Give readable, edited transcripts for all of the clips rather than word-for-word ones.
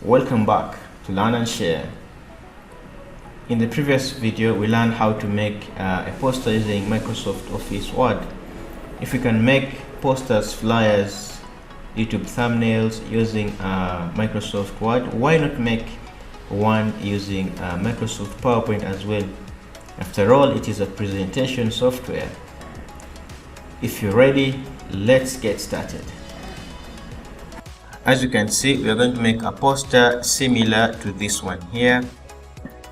Welcome back to Learn and Share. In the previous video, we learned how to make a poster using Microsoft Office Word. If we can make posters, flyers, YouTube thumbnails using Microsoft Word, why not make one using Microsoft PowerPoint as well? After all, it is a presentation software. If you're ready, let's get started. As you can see, we are going to make a poster similar to this one here,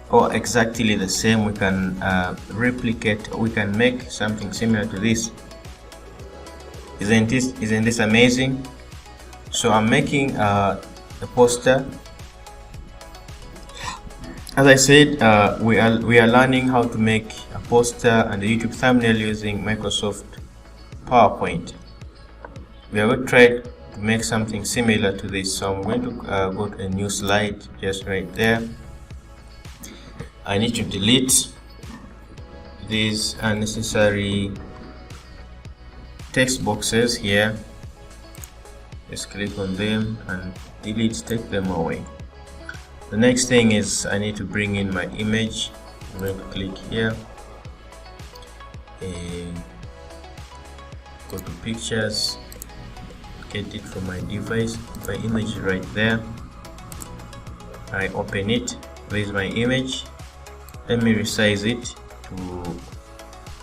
or exactly the same. We can replicate, we can make something similar to this. Isn't this amazing? So I'm making a poster. As I said, we are learning how to make a poster and a YouTube thumbnail using Microsoft PowerPoint. We are going to try to make something similar to this. So I'm going to go to a new slide, just right there. I need to delete these unnecessary text boxes here. Just click on them and delete, take them away. The next thing is I need to bring in my image. I'm going to click here and go to pictures, get it from my device. My image right there. I open it. There is my image. Let me resize it to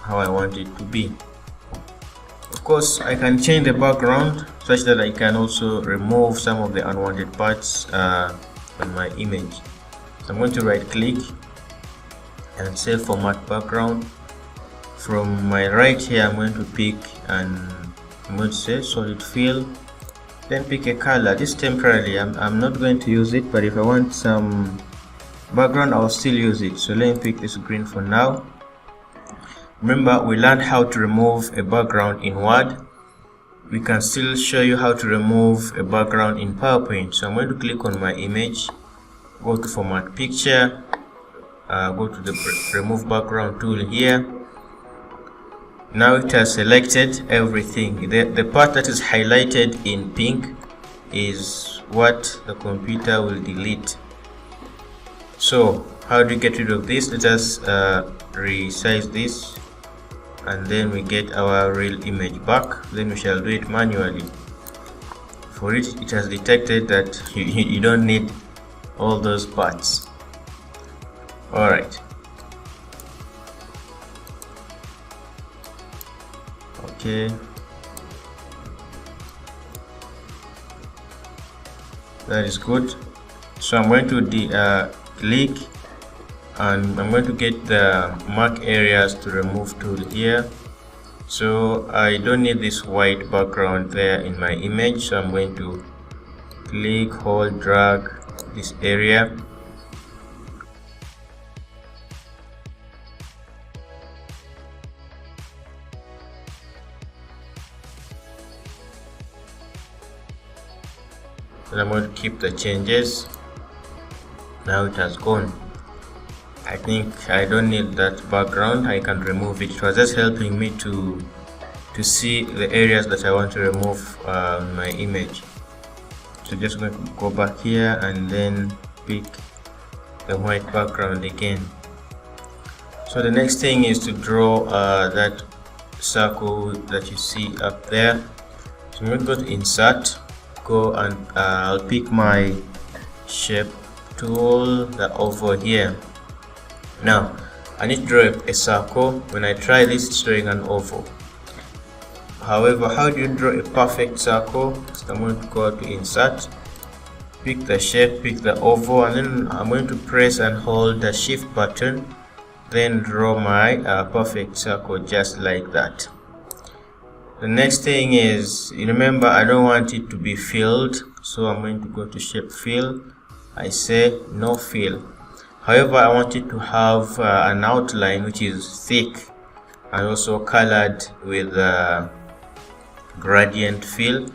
how I want it to be. Of course, I can change the background such that I can also remove some of the unwanted parts on my image. So I'm going to right click and say format background. From my right here, I'm going to pick and I'm going to say solid fill, then pick a color. This temporarily, I'm not going to use it, but if I want some background, I'll still use it. So let me pick this green for now. Remember, we learned how to remove a background in Word. We can still show you how to remove a background in PowerPoint. So I'm going to click on my image, go to format picture, go to the remove background tool here. Now it has selected everything. The part that is highlighted in pink is what the computer will delete. So how do we get rid of this? Let us resize this, and then we get our real image back. Then we shall do it manually. For it, it has detected that you don't need all those parts. Alright. Okay. That is good. So I'm going to click and I'm going to get the mark areas to remove tool here. So I don't need this white background there in my image, so I'm going to click, hold, drag this area. And I'm going to keep the changes. Now it has gone. I think I don't need that background. I can remove it. It was just helping me to see the areas that I want to remove my image. So just going to go back here and then pick the white background again. So the next thing is to draw that circle that you see up there. So I'm going to go to insert, go and I'll pick my shape tool, the oval here. Now I need to draw a circle. When I try this, it's drawing an oval. However, how do you draw a perfect circle? So I'm going to go to insert, pick the shape, pick the oval, and then I'm going to press and hold the shift button, then draw my perfect circle just like that. The next thing is, you remember, I don't want it to be filled, so I'm going to go to shape fill. I say no fill. However, I want it to have an outline which is thick and also colored with gradient fill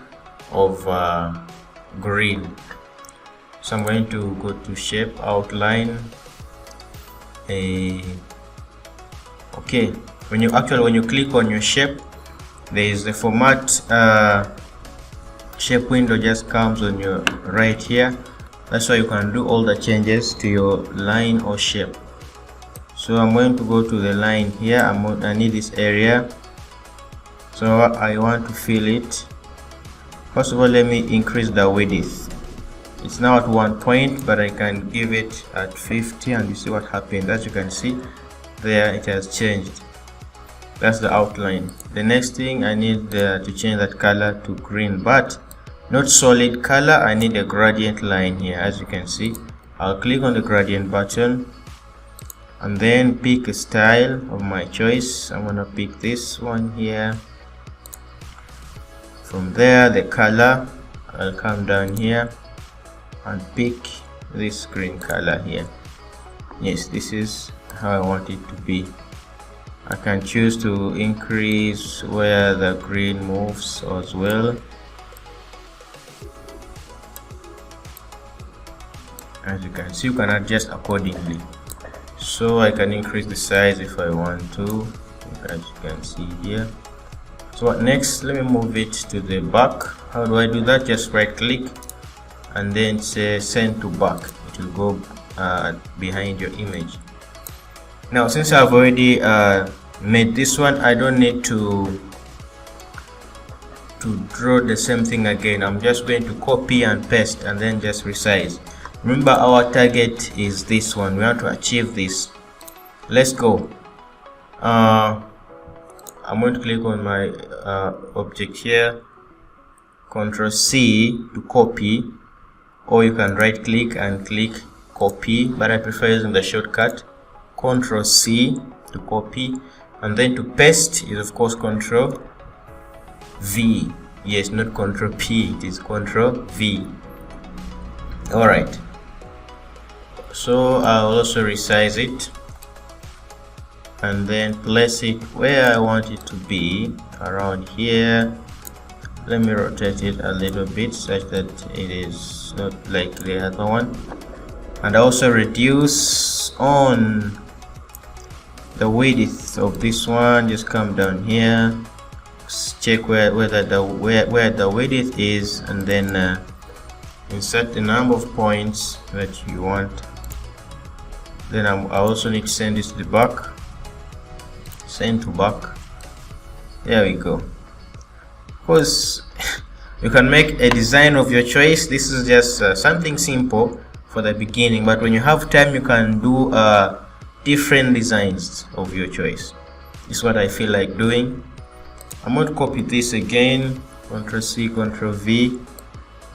of green. So I'm going to go to shape outline. Okay, when you click on your shape, there is the format shape window just comes on your right here. That's why you can do all the changes to your line or shape. So I'm going to go to the line here. I need this area, so I want to fill it. First of all, let me increase the width. It's now at 1 point, but I can give it at 50, and you see what happened. As you can see there, it has changed. That's the outline. The next thing, I need to change that color to green, but not solid color. I need a gradient line here. As you can see, I'll click on the gradient button and then pick a style of my choice. I'm gonna pick this one here. From there, the color, I'll come down here and pick this green color here. Yes, this is how I want it to be. I can choose to increase where the green moves as well. As you can see, you can adjust accordingly. So I can increase the size if I want to, as you can see here. So what next? Let me move it to the back. How do I do that? Just right click and then say send to back. It will go behind your image. Now, since I've already made this one, I don't need to draw the same thing again. I'm just going to copy and paste and then just resize. Remember, our target is this one. We want to achieve this. Let's go. I'm going to click on my object here, Ctrl C to copy, or you can right click and click copy, but I prefer using the shortcut Ctrl C to copy, and then to paste is of course Ctrl V. Yes, not Ctrl P, it is Ctrl V. Alright, so I'll also resize it and then place it where I want it to be, around here. Let me rotate it a little bit such that it is not like the other one, and also reduce on the width of this one. Just come down here, check where the width is, and then insert the number of points that you want. Then I also need to send this to the back. Send to back. There we go. Of course, you can make a design of your choice. This is just something simple for the beginning, but when you have time, you can do different designs of your choice. This is what I feel like doing. I'm going to copy this again, Ctrl C, Ctrl V,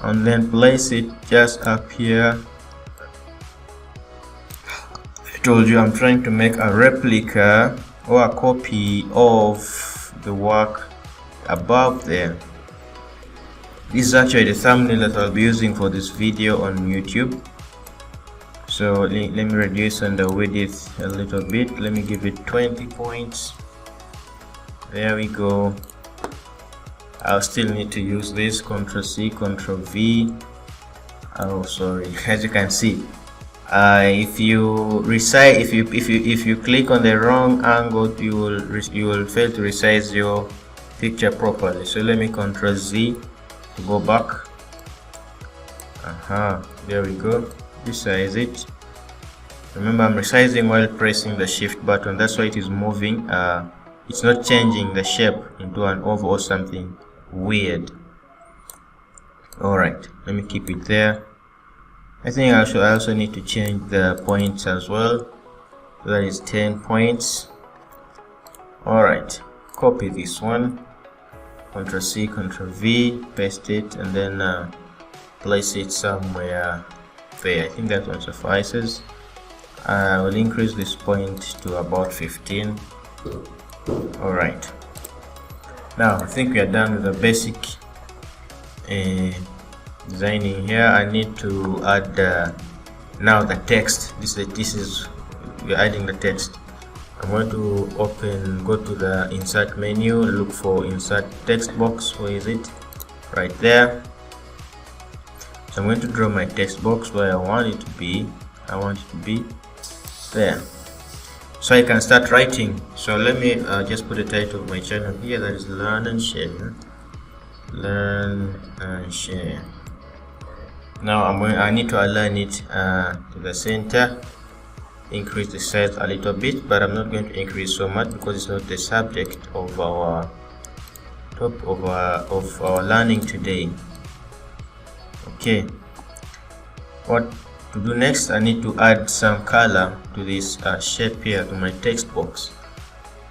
and then place it just up here. I told you I'm trying to make a replica or a copy of the work above there. This is actually the thumbnail that I'll be using for this video on YouTube. So let me reduce on the width a little bit. Let me give it 20 points. There we go. I'll still need to use this Ctrl C, Ctrl V. Oh, sorry. As you can see, if you click on the wrong angle, you will fail to resize your picture properly. So let me Ctrl Z to go back. There we go. Resize it. Remember, I'm resizing while pressing the shift button. That's why it is moving. It's not changing the shape into an oval or something weird. Alright, let me keep it there. I think I also need to change the points as well. So that is 10 points. Alright, copy this one, Ctrl C, Ctrl V, paste it, and then place it somewhere there. I think that one suffices. I will increase this point to about 15. Alright, now I think we are done with the basic designing here. I need to add now the text. This is we're adding the text. I'm going to go to the insert menu, look for insert text box. Where is it? Right there. So I'm going to draw my text box where I want it to be. I want it to be there, so I can start writing. So let me just put the title of my channel here, that is Learn and Share. Learn and Share. Now I need to align it to the center, increase the size a little bit, but I'm not going to increase so much because it's not the subject of our of our learning today. Okay, what to do next? I need to add some color to this shape here, to my text box.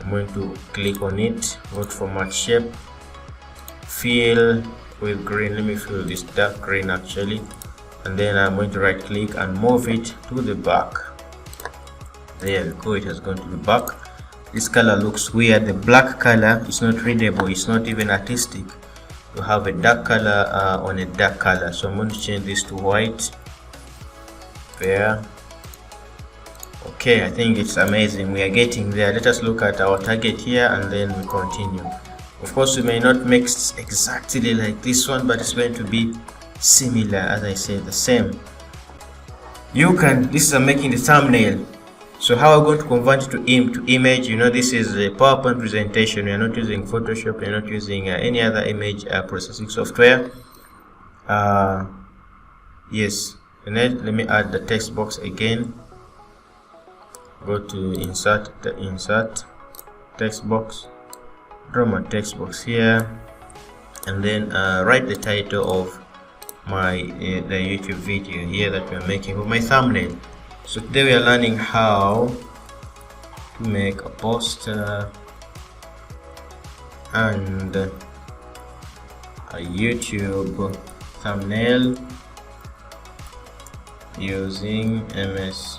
I'm going to click on it, go to format shape, fill with green. Let me fill this dark green actually, and then I'm going to right click and move it to the back. There we go, it has gone to the back. This color looks weird. The black color is not readable, it's not even artistic to have a dark color on a dark color. So I'm going to change this to white. There. Okay, I think it's amazing, we are getting there. Let us look at our target here and then we continue. Of course, we may not make exactly like this one, but it's going to be similar, as I said, the same. This is making the thumbnail. So how are we going to convert it to image? You know, this is a PowerPoint presentation. We are not using Photoshop, we are not using any other image processing software. Yes, and then let me add the text box again. Go to insert text box, draw my text box here, and then write the title of my the YouTube video here that we are making with my thumbnail. So today we are learning how to make a poster and a YouTube thumbnail using MS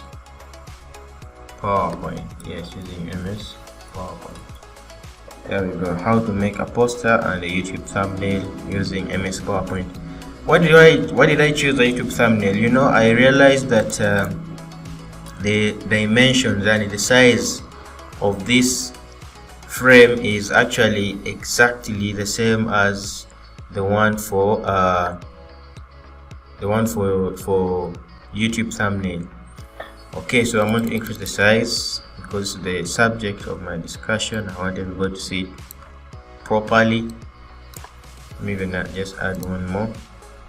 PowerPoint. Yes, using MS PowerPoint. There we go. How to make a poster and a YouTube thumbnail using MS PowerPoint. Why did I choose a YouTube thumbnail? You know, I realized that the dimensions and the size of this frame is actually exactly the same as the one for YouTube thumbnail. Okay, so I'm going to increase the size because the subject of my discussion, I want everybody to see it properly. Let me even just add one more.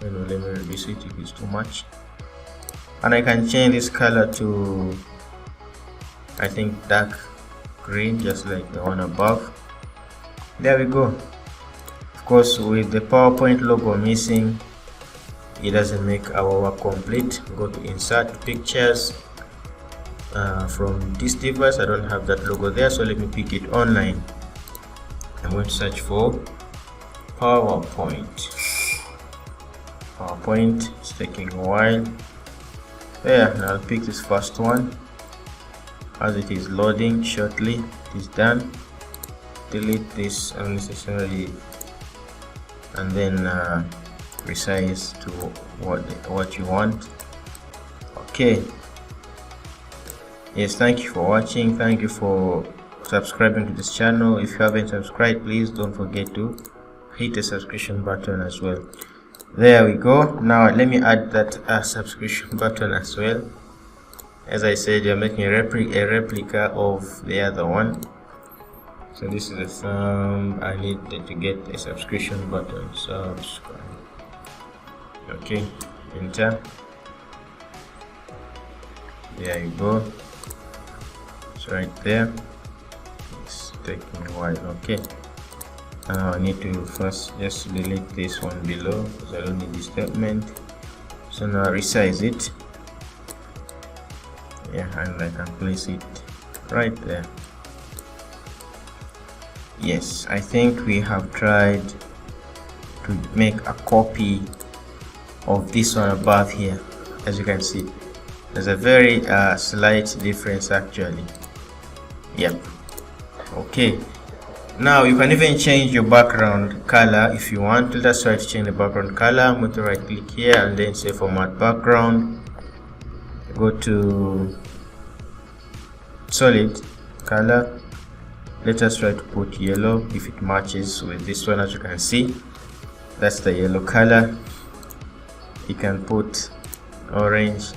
Let me reduce it if it's too much. And I can change this color to, I think, dark green, just like the one above. There we go. Of course, with the PowerPoint logo missing, it doesn't make our work complete. Go to insert pictures. From this device, I don't have that logo there, so let me pick it online. I'm going to search for PowerPoint. It's taking a while. There, and I'll pick this first one. As it is loading shortly, it is done. Delete this unnecessarily, and then resize to what you want. Okay. Yes, thank you for watching. Thank you for subscribing to this channel. If you haven't subscribed, please don't forget to hit the subscription button as well. There we go. Now let me add that subscription button as well. As I said, you're making a replica of the other one. So this is the thumb. I need to get a subscription button. Subscribe. Okay, enter. There you go. It's right there. It's taking a while. Okay. Now I need to first just delete this one below because I don't need this statement. So now resize it. Yeah, and I can place it right there. Yes, I think we have tried to make a copy of this one above here. As you can see, there's a very slight difference actually. Yep. Okay, now you can even change your background color if you want. Let us try to change the background color. I'm going to right click here and then say format background. Go to solid color. Let us try to put yellow if it matches with this one. As you can see, that's the yellow color. You can put orange,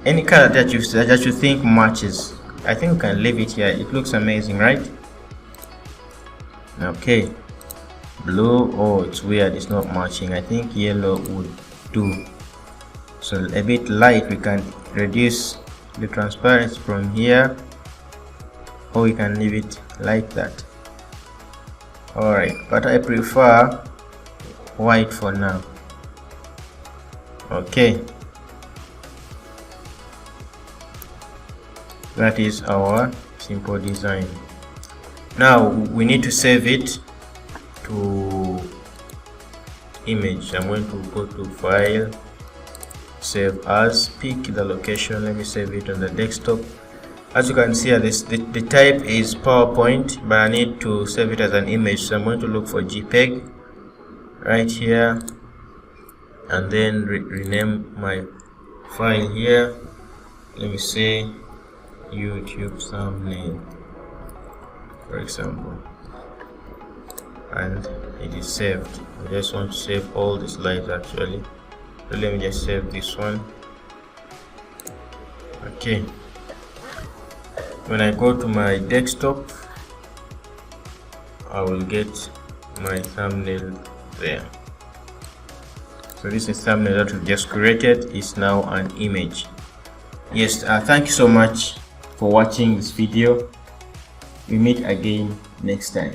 any color that you think matches. I think we can leave it here. It looks amazing, right? Okay, blue. Oh, it's weird, it's not matching. I think yellow would do. so a bit light, we can reduce the transparency from here, or we can leave it like that. Alright, but I prefer white for now. Okay, that is our simple design. Now we need to save it to image. I'm going to go to file, save as, pick the location. Let me save it on the desktop. As you can see here, the type is PowerPoint, but I need to save it as an image, so I'm going to look for JPEG right here, and then rename my file here. Let me say YouTube thumbnail, for example, and it is saved. I just want to save all the slides actually, so let me just save this one. Okay, when I go to my desktop, I will get my thumbnail there. So this is thumbnail that we've just created, is now an image. Yes, thank you so much for watching this video. We meet again next time.